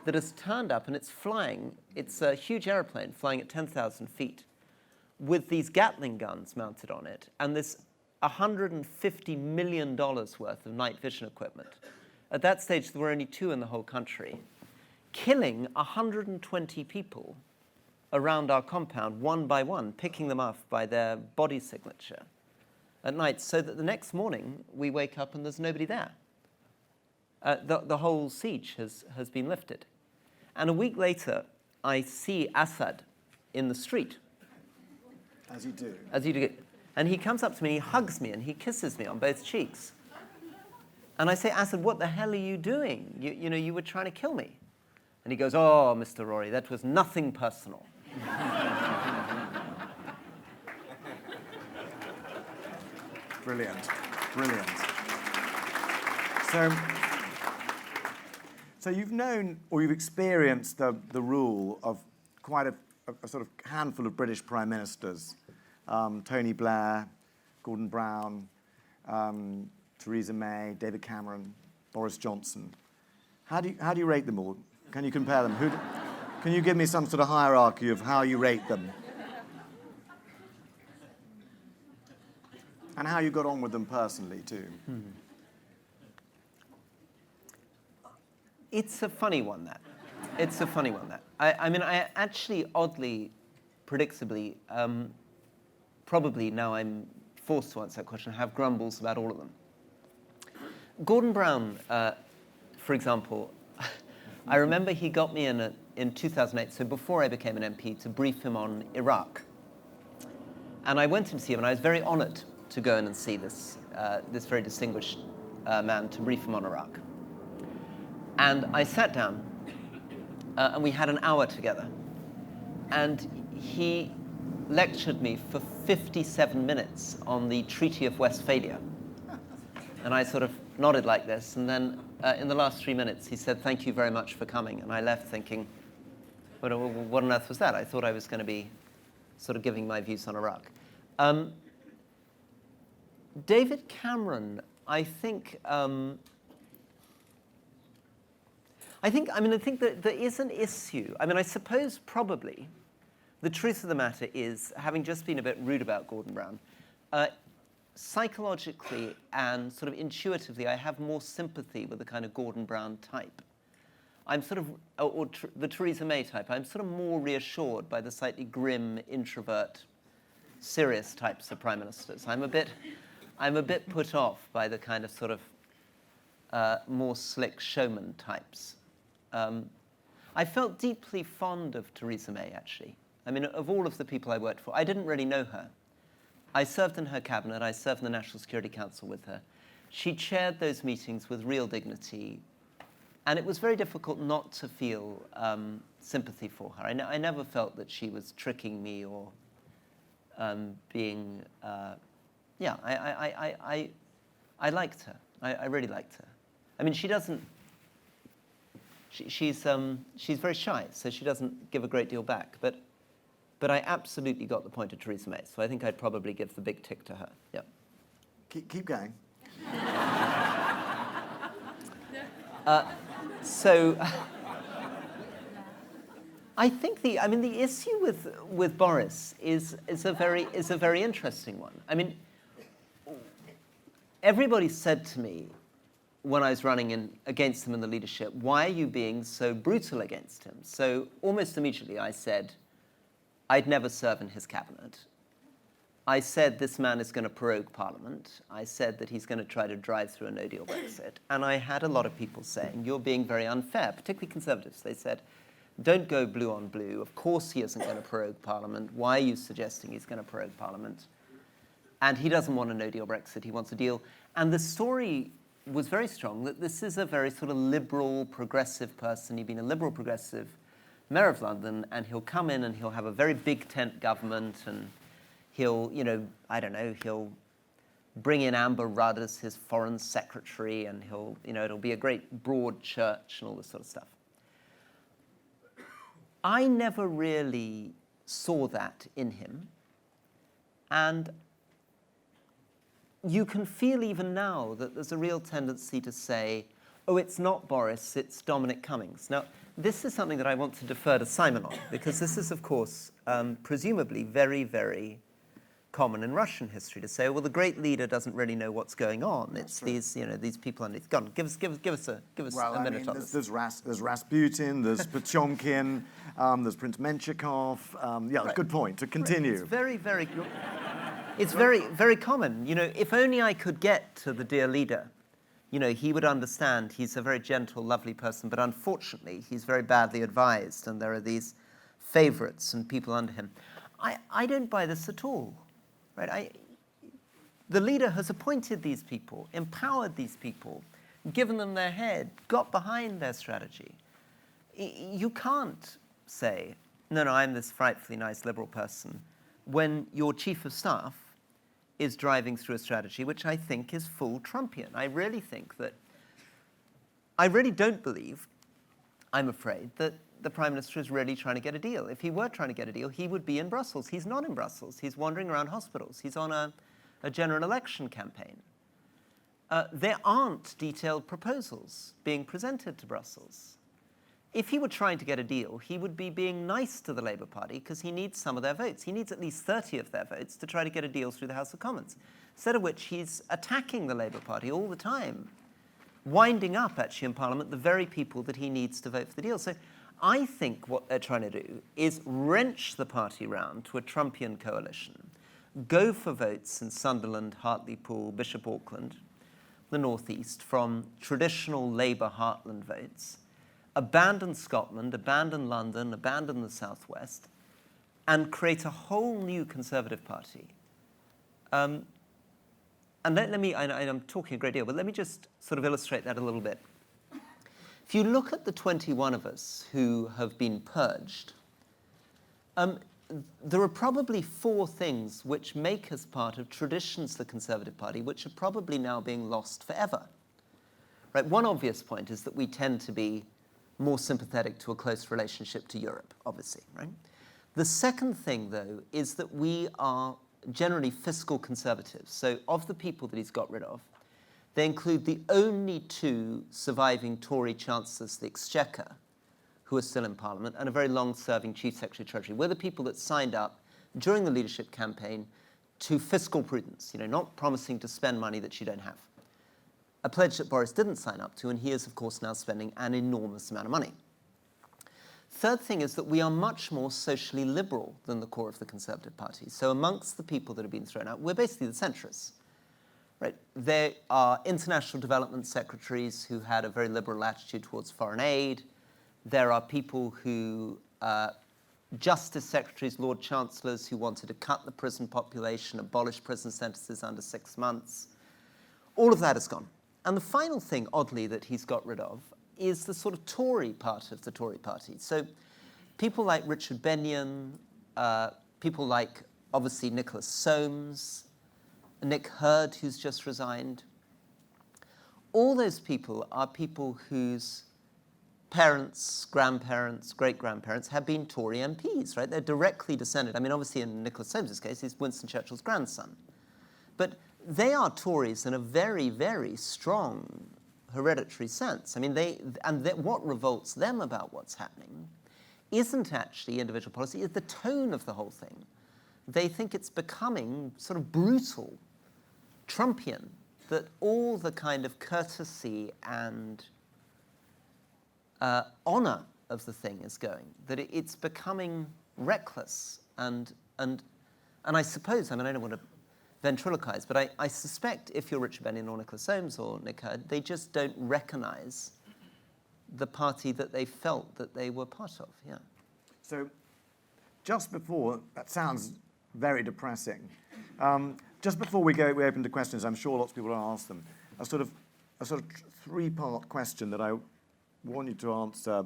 that has turned up, and it's flying. It's a huge airplane flying at 10,000 feet with these Gatling guns mounted on it, and this $150 million worth of night vision equipment. At that stage, there were only 2 in the whole country, killing 120 people around our compound, one by one, picking them off by their body signature at night, so that the next morning, we wake up and there's nobody there. The whole siege has been lifted. And a week later, I see Assad in the street. As you do. As you do. And he comes up to me, and he hugs me, and he kisses me on both cheeks. And I say, Assad, what the hell are you doing? You were trying to kill me. And he goes, oh, Mr. Rory, that was nothing personal. Brilliant. So you've known, or you've experienced the rule of quite a sort of handful of British prime ministers. Tony Blair, Gordon Brown, Theresa May, David Cameron, Boris Johnson. How do you rate them all? Can you compare them? Can you give me some sort of hierarchy of how you rate them? And how you got on with them personally, too. It's a funny one, that. It's a funny one, that. I actually, oddly, predictably, probably now I'm forced to answer that question, have grumbles about all of them. Gordon Brown, for example, I remember he got me in 2008, so before I became an MP, to brief him on Iraq. And I went in to see him, and I was very honored to go in and see this very distinguished man, to brief him on Iraq. And I sat down, and we had an hour together. And he lectured me for 57 minutes on the Treaty of Westphalia. And I sort of nodded like this, and then in the last 3 minutes, he said, thank you very much for coming. And I left thinking, what on earth was that? I thought I was going to be sort of giving my views on Iraq. David Cameron, I think that there is an issue. I suppose probably the truth of the matter is, having just been a bit rude about Gordon Brown, psychologically and sort of intuitively, I have more sympathy with the kind of Gordon Brown type. I'm sort of, the Theresa May type. I'm sort of more reassured by the slightly grim, introvert, serious types of prime ministers. I'm a bit put off by the kind of sort of more slick showman types. I felt deeply fond of Theresa May, actually. I mean, of all of the people I worked for, I didn't really know her. I served in her cabinet. I served in the National Security Council with her. She chaired those meetings with real dignity. And it was very difficult not to feel sympathy for her. I never felt that she was tricking me or being, yeah, I liked her. I really liked her. I mean, she doesn't, she's very shy, so she doesn't give a great deal back. But I absolutely got the point of Theresa May, so I think I'd probably give the big tick to her, yeah. Keep going. So I think the issue with Boris is a very interesting one. I mean, everybody said to me when I was running against him in the leadership, why are you being so brutal against him? So almost immediately I said, I'd never serve in his cabinet. I said this man is going to prorogue Parliament. I said that he's going to try to drive through a no-deal Brexit. And I had a lot of people saying, you're being very unfair, particularly Conservatives. They said, don't go blue on blue. Of course he isn't going to prorogue Parliament. Why are you suggesting he's going to prorogue Parliament? And he doesn't want a no-deal Brexit. He wants a deal. And the story was very strong that this is a very sort of liberal, progressive person. He'd been a liberal, progressive mayor of London, and he'll come in and he'll have a very big tent government, and he'll, he'll bring in Amber Rudd as his foreign secretary, and he'll, it'll be a great broad church and all this sort of stuff. I never really saw that in him. And you can feel even now that there's a real tendency to say, oh, it's not Boris, it's Dominic Cummings. Now, this is something that I want to defer to Simon on, because this is, of course, presumably very, very common in Russian history to say, well, the great leader doesn't really know what's going on. It's these people underneath. Go on, give us a minute on this. There's Rasputin, there's Potemkin, there's Prince Menshikov. Right. Good point. To continue. It's very, very, it's very, very common. If only I could get to the dear leader. He would understand. He's a very gentle, lovely person, but unfortunately, he's very badly advised, and there are these favorites and people under him. I don't buy this at all, right? The leader has appointed these people, empowered these people, given them their head, got behind their strategy. You can't say, no, I'm this frightfully nice liberal person, when your chief of staff is driving through a strategy which I think is full Trumpian. I really don't believe, I'm afraid, that the Prime Minister is really trying to get a deal. If he were trying to get a deal, he would be in Brussels. He's not in Brussels. He's wandering around hospitals. He's on a general election campaign. There aren't detailed proposals being presented to Brussels. If he were trying to get a deal, he would be being nice to the Labour Party because he needs some of their votes. He needs at least 30 of their votes to try to get a deal through the House of Commons. Instead of which, he's attacking the Labour Party all the time, winding up, actually, in Parliament, the very people that he needs to vote for the deal. So I think what they're trying to do is wrench the party round to a Trumpian coalition, go for votes in Sunderland, Hartlepool, Bishop Auckland, the northeast, from traditional Labour heartland votes, abandon Scotland, abandon London, abandon the southwest, and create a whole new Conservative Party. And let me, I'm talking a great deal, but let me just sort of illustrate that a little bit. If you look at the 21 of us who have been purged, there are probably 4 things which make us part of traditions of the Conservative Party, which are probably now being lost forever. Right? One obvious point is that we tend to be more sympathetic to a close relationship to Europe, obviously, right? The second thing, though, is that we are generally fiscal conservatives. So of the people that he's got rid of, they include the only 2 surviving Tory chancellors of the Exchequer who are still in Parliament, and a very long-serving Chief Secretary of Treasury. We're the people that signed up during the leadership campaign to fiscal prudence, not promising to spend money that you don't have. A pledge that Boris didn't sign up to, and he is, of course, now spending an enormous amount of money. Third thing is that we are much more socially liberal than the core of the Conservative Party. So amongst the people that have been thrown out, we're basically the centrists. Right? There are international development secretaries who had a very liberal attitude towards foreign aid. There are people who, justice secretaries, Lord Chancellors, who wanted to cut the prison population, abolish prison sentences under 6 months. All of that is gone. And the final thing, oddly, that he's got rid of is the sort of Tory part of the Tory party. So people like Richard Benyon, people like, obviously, Nicholas Soames, Nick Hurd, who's just resigned. All those people are people whose parents, grandparents, great-grandparents have been Tory MPs, right? They're directly descended. I mean, obviously, in Nicholas Soames's case, he's Winston Churchill's grandson. But they are Tories in a very, very strong hereditary sense. I mean, what revolts them about what's happening isn't actually individual policy, it's the tone of the whole thing. They think it's becoming sort of brutal, Trumpian, that all the kind of courtesy and honor of the thing is going, that it's becoming reckless. And I suppose, I mean, I don't want to ventriloquize, but I suspect if you're Richard Benyon or Nicholas Soames or Nick Hurd, they just don't recognize the party that they felt that they were part of, yeah. So just before, that sounds very depressing. Just before we open to questions, I'm sure lots of people will ask them, a sort of three-part question that I want you to answer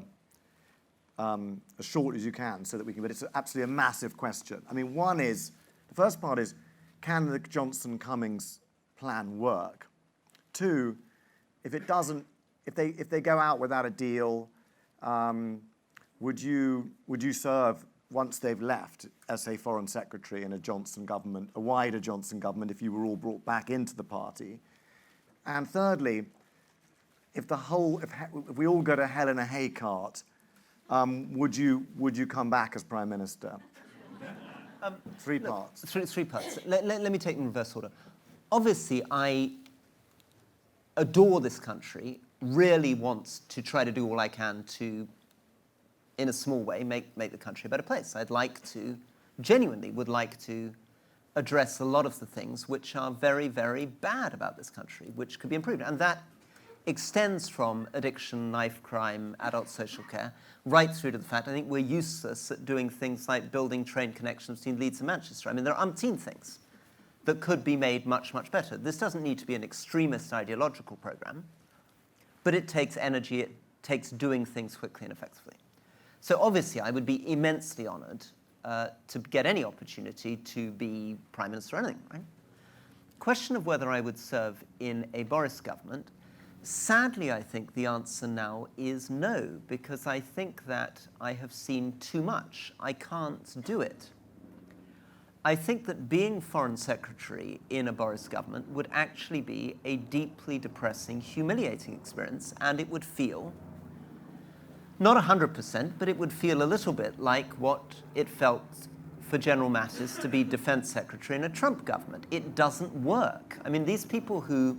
as short as you can, so that we can. But it's absolutely a massive question. I mean, the first part is, can the Johnson-Cummings plan work? Two, if it doesn't, if they go out without a deal, would you serve once they've left as a foreign secretary in a Johnson government, a wider Johnson government, if you were all brought back into the party? And thirdly, if we all go to hell in a hay cart, would you come back as Prime Minister? Three parts. Three parts. Let me take them in reverse order. Obviously, I adore this country, really want to try to do all I can to, in a small way, make the country a better place. Genuinely would like to address a lot of the things which are very, very bad about this country, which could be improved. And that extends from addiction, knife crime, adult social care, right through to the fact I think we're useless at doing things like building train connections between Leeds and Manchester. I mean, there are umpteen things that could be made much, much better. This doesn't need to be an extremist ideological program, but it takes energy, it takes doing things quickly and effectively. So obviously, I would be immensely honored to get any opportunity to be Prime Minister or anything, right? Question of whether I would serve in a Boris government, sadly, I think the answer now is no, because I think that I have seen too much. I can't do it. I think that being Foreign Secretary in a Boris government would actually be a deeply depressing, humiliating experience, and it would feel, not 100%, but it would feel a little bit like what it felt for General Mattis to be Defense Secretary in a Trump government. It doesn't work. I mean, these people who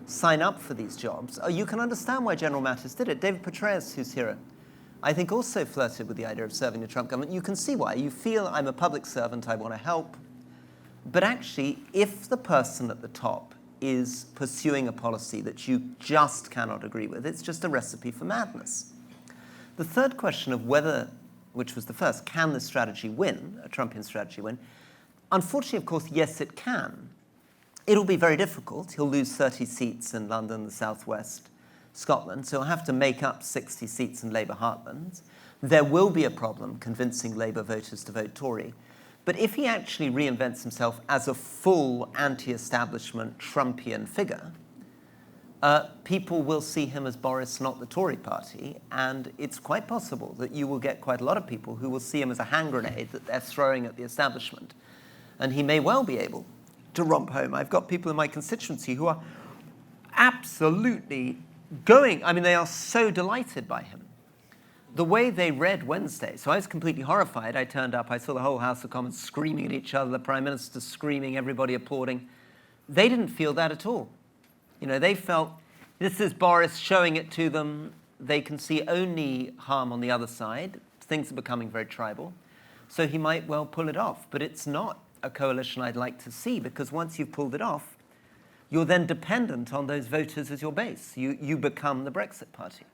sign up for these jobs, you can understand why General Mattis did it. David Petraeus, who's here, I think also flirted with the idea of serving the Trump government. You can see why. You feel, I'm a public servant, I want to help. But actually, if the person at the top is pursuing a policy that you just cannot agree with, it's just a recipe for madness. The third question of whether, which was the first, can the strategy win, a Trumpian strategy win? Unfortunately, of course, yes, it can. It'll be very difficult. He'll lose 30 seats in London, the southwest, Scotland, so he'll have to make up 60 seats in Labour heartlands. There will be a problem convincing Labour voters to vote Tory. But if he actually reinvents himself as a full anti-establishment Trumpian figure, people will see him as Boris, not the Tory party, and it's quite possible that you will get quite a lot of people who will see him as a hand grenade that they're throwing at the establishment. And he may well be able to romp home. I've got people in my constituency who are absolutely going, I mean, they are so delighted by him. the way they read Wednesday, so I was completely horrified. I turned up, I saw the whole House of Commons screaming at each other, the Prime Minister screaming, everybody applauding. They didn't feel that at all. They felt, this is Boris showing it to them. They can see only harm on the other side. Things are becoming very tribal. So he might well pull it off. But it's not a coalition I'd like to see, because once you've pulled it off, you're then dependent on those voters as your base. You become the Brexit Party.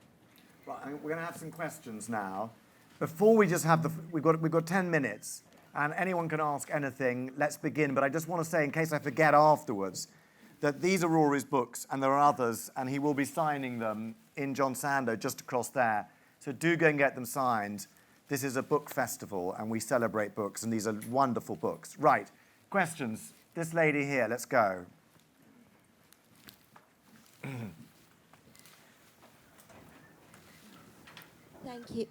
Right, we're going to have some questions now. Before we just have we've got 10 minutes, and anyone can ask anything. Let's begin. But I just want to say, in case I forget afterwards, that these are Rory's books, and there are others, and he will be signing them in John Sando just across there. So do go and get them signed. This is a book festival, and we celebrate books, and these are wonderful books. Right, questions. This lady here, let's go. Thank you.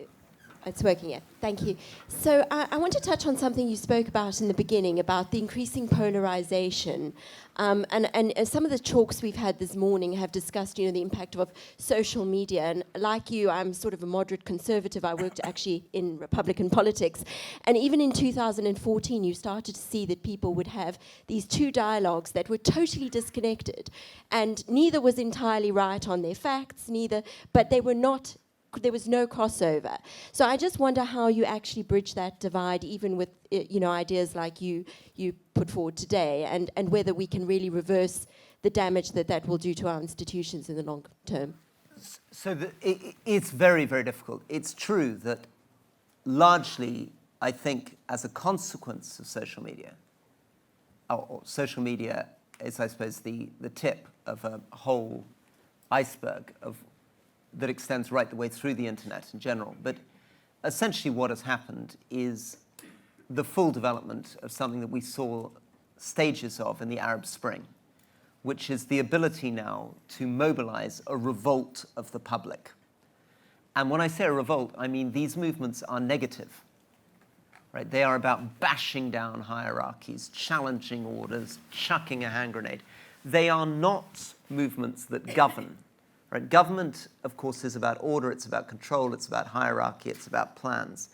It's working, yeah. Thank you. So I want to touch on something you spoke about in the beginning, about the increasing polarization. And some of the talks we've had this morning have discussed, the impact of social media. And like you, I'm sort of a moderate conservative. I worked actually in Republican politics. And even in 2014, you started to see that people would have these two dialogues that were totally disconnected. And neither was entirely right on their facts, but they were not. There was no crossover. So I just wonder how you actually bridge that divide, even with ideas like you put forward today, and whether we can really reverse the damage that will do to our institutions in the long term. So it's very, very difficult. It's true that largely, I think, as a consequence of social media, or social media is, I suppose, the tip of a whole iceberg that extends right the way through the internet in general. But essentially what has happened is the full development of something that we saw stages of in the Arab Spring, which is the ability now to mobilize a revolt of the public. And when I say a revolt, I mean these movements are negative. Right? They are about bashing down hierarchies, challenging orders, chucking a hand grenade. They are not movements that govern. Right? Government, of course, is about order, it's about control, it's about hierarchy, it's about plans.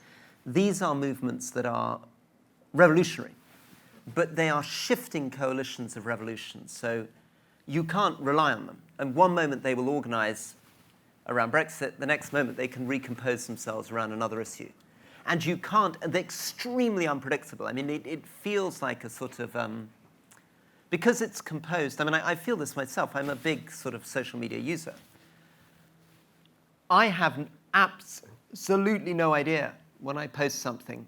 These are movements that are revolutionary, but they are shifting coalitions of revolutions, so you can't rely on them. And one moment they will organize around Brexit, the next moment they can recompose themselves around another issue. And you can't, and they're extremely unpredictable. I mean, it feels like a sort of, because it's composed, I mean, I feel this myself. I'm a big sort of social media user. I have absolutely no idea when I post something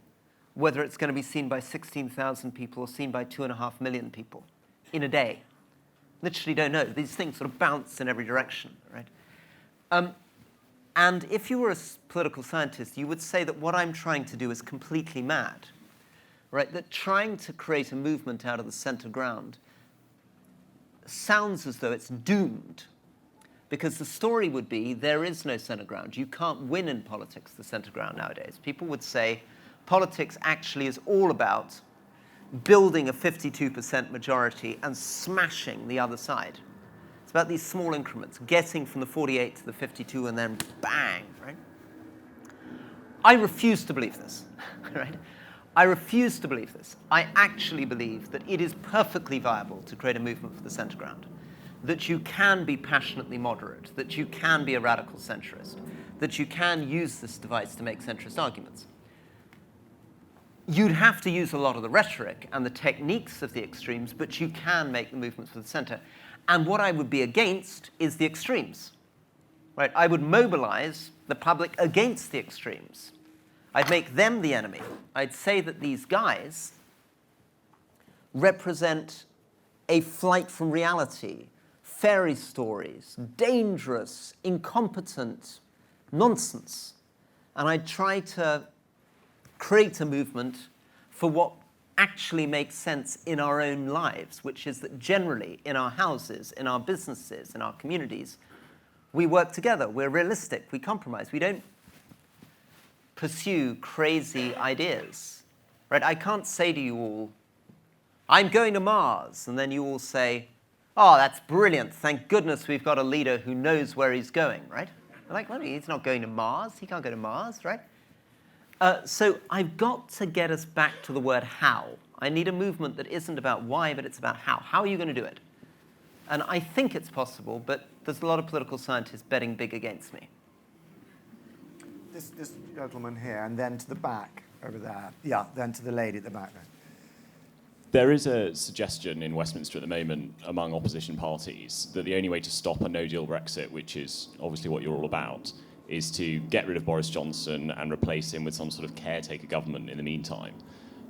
whether it's going to be seen by 16,000 people or seen by 2.5 million people in a day. Literally don't know. These things sort of bounce in every direction, right? And if you were a political scientist, you would say that what I'm trying to do is completely mad, right? That trying to create a movement out of the center ground sounds as though it's doomed, because the story would be there is no center ground. You can't win in politics the center ground nowadays. People would say politics actually is all about building a 52% majority and smashing the other side. It's about these small increments, getting from the 48 to the 52 and then bang, right? I refuse to believe this, right? I refuse to believe this. I actually believe that it is perfectly viable to create a movement for the center ground, that you can be passionately moderate, that you can be a radical centrist, that you can use this device to make centrist arguments. You'd have to use a lot of the rhetoric and the techniques of the extremes, but you can make the movements for the center. And what I would be against is the extremes, right? I would mobilize the public against the extremes. I'd make them the enemy. I'd say that these guys represent a flight from reality, fairy stories, dangerous, incompetent nonsense. And I'd try to create a movement for what actually makes sense in our own lives, which is that generally in our houses, in our businesses, in our communities, we work together, we're realistic, we compromise, we don't pursue crazy ideas, right? I can't say to you all, I'm going to Mars, and then you all say, oh, that's brilliant, thank goodness we've got a leader who knows where he's going, right? Like, well, he's not going to Mars. He can't go to Mars, right? So I've got to get us back to the word how. I need a movement that isn't about why, but it's about how. How are you going to do it? And I think it's possible, but there's a lot of political scientists betting big against me. This gentleman here, and then to the back over there. Yeah, then to the lady at the back there. There is a suggestion in Westminster at the moment among opposition parties that the only way to stop a no-deal Brexit, which is obviously what you're all about, is to get rid of Boris Johnson and replace him with some sort of caretaker government in the meantime.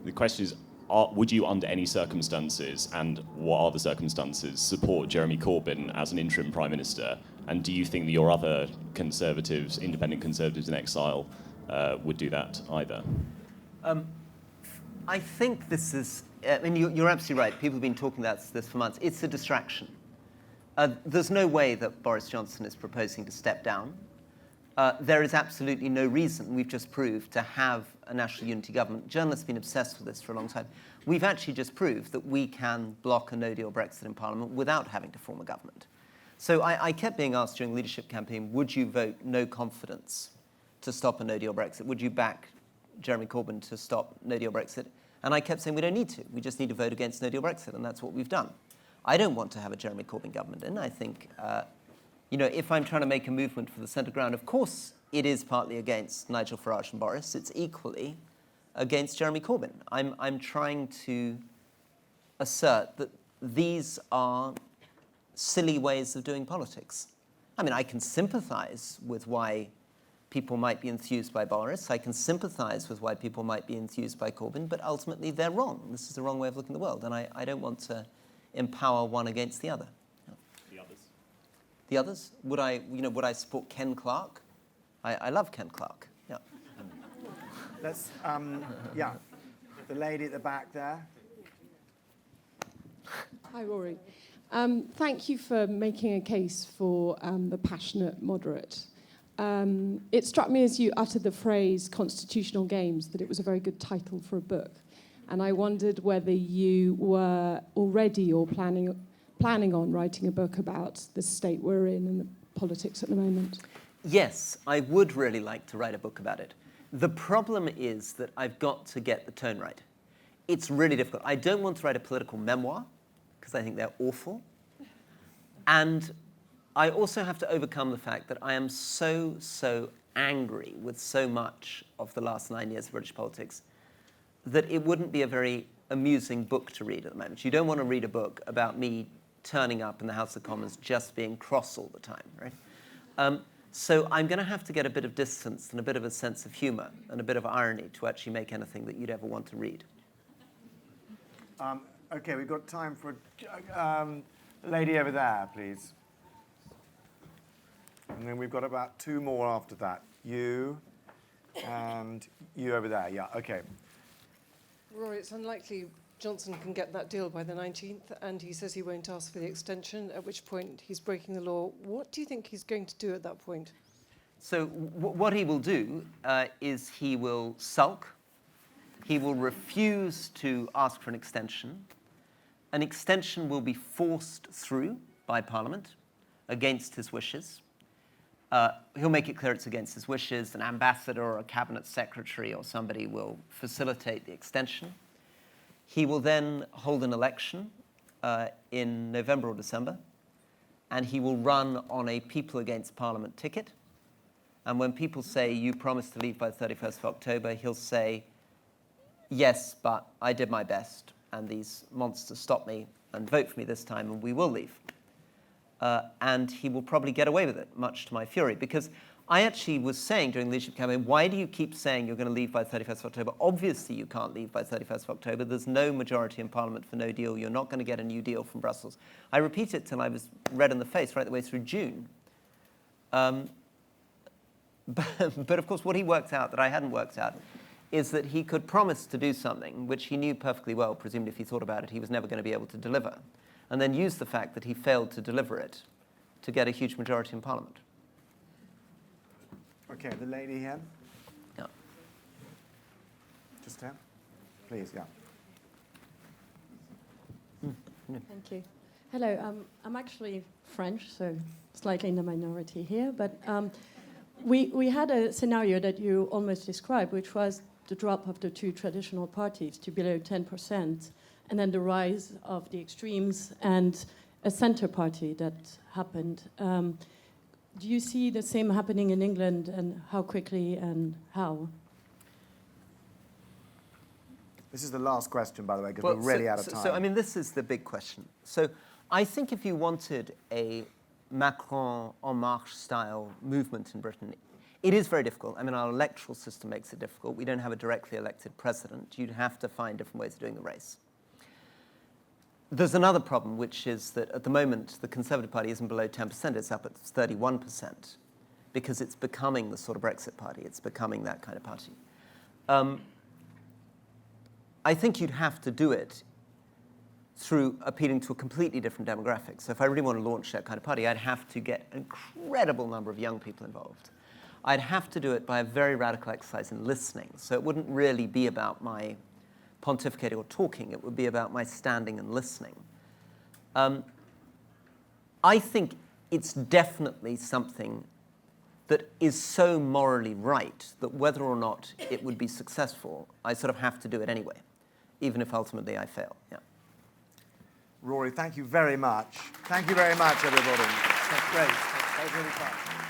The question is, would you, under any circumstances, and what are the circumstances, support Jeremy Corbyn as an interim Prime Minister? And do you think that your other Conservatives, independent Conservatives in exile, would do that either? I think this is, I mean, you're absolutely right. People have been talking about this for months. It's a distraction. There's no way that Boris Johnson is proposing to step down. There is absolutely no reason, we've just proved, to have a national unity government. Journalists have been obsessed with this for a long time. We've actually just proved that we can block a no-deal Brexit in Parliament without having to form a government. So I kept being asked during the leadership campaign, would you vote no confidence to stop a no-deal Brexit? Would you back Jeremy Corbyn to stop no-deal Brexit? And I kept saying we don't need to. We just need to vote against no-deal Brexit, and that's what we've done. I don't want to have a Jeremy Corbyn government in. I think, if I'm trying to make a movement for the centre ground, of course it is partly against Nigel Farage and Boris. It's equally against Jeremy Corbyn. I'm trying to assert that these are silly ways of doing politics. I mean, I can sympathise with why people might be enthused by Boris. I can sympathise with why people might be enthused by Corbyn, but ultimately they're wrong. This is the wrong way of looking at the world, and I don't want to empower one against the other. The others? The others? Would I support Ken Clarke? I love Ken Clarke. Yeah. Let's, the lady at the back there. Hi, Rory. Thank you for making a case for the passionate moderate. It struck me as you uttered the phrase constitutional games that it was a very good title for a book. And I wondered whether you were already or planning on writing a book about the state we're in and the politics at the moment. Yes, I would really like to write a book about it. The problem is that I've got to get the tone right. It's really difficult. I don't want to write a political memoir, because I think they're awful. And I also have to overcome the fact that I am so angry with so much of the last 9 years of British politics that it wouldn't be a very amusing book to read at the moment. You don't want to read a book about me turning up in the House of Commons just being cross all the time, right? So I'm going to have to get a bit of distance and a bit of a sense of humour and a bit of irony to actually make anything that you'd ever want to read. Okay, we've got time for the lady over there, please. And then we've got about two more after that. You and you over there. Yeah, okay. Rory, it's unlikely Johnson can get that deal by the 19th, and he says he won't ask for the extension, at which point he's breaking the law. What do you think he's going to do at that point? So what he will do is he will sulk. He will refuse to ask for an extension. An extension will be forced through by Parliament against his wishes. He'll make it clear it's against his wishes. An ambassador or a cabinet secretary or somebody will facilitate the extension. He will then hold an election in November or December, and he will run on a People Against Parliament ticket. And when people say, you promised to leave by the 31st of October, he'll say, yes, but I did my best, and these monsters stopped me, and vote for me this time, and we will leave. And he will probably get away with it, much to my fury, because I actually was saying during the leadership campaign, why do you keep saying you're going to leave by the 31st of October? Obviously you can't leave by the 31st of October. There's no majority in Parliament for no deal. You're not going to get a new deal from Brussels. I repeat it till I was red in the face right the way through June. But of course what he worked out that I hadn't worked out is that he could promise to do something which he knew perfectly well, presumably if he thought about it, he was never going to be able to deliver, and then use the fact that he failed to deliver it to get a huge majority in Parliament. Okay, the lady here. Yeah. Just here. Please, yeah. Thank you. Hello, I'm actually French, so slightly in the minority here, but we had a scenario that you almost described, which was the drop of the two traditional parties to below 10%, and then the rise of the extremes and a centre party that happened. Do you see the same happening in England, and how quickly and how? This is the last question, by the way, because we're really out of time. So, I mean, this is the big question. So, I think if you wanted a Macron en marche style movement in Britain, it is very difficult. I mean, our electoral system makes it difficult. We don't have a directly elected president. You'd have to find different ways of doing the race. There's another problem, which is that at the moment, the Conservative Party isn't below 10%. It's up at 31%, because it's becoming the sort of Brexit party. It's becoming that kind of party. I think you'd have to do it through appealing to a completely different demographic. So if I really want to launch that kind of party, I'd have to get an incredible number of young people involved. I'd have to do it by a very radical exercise in listening. So it wouldn't really be about my pontificating or talking. It would be about my standing and listening. I think it's definitely something that is so morally right that whether or not it would be successful, I sort of have to do it anyway, even if ultimately I fail. Yeah. Rory, thank you very much. Thank you very much, everybody. That's great. That was really fun.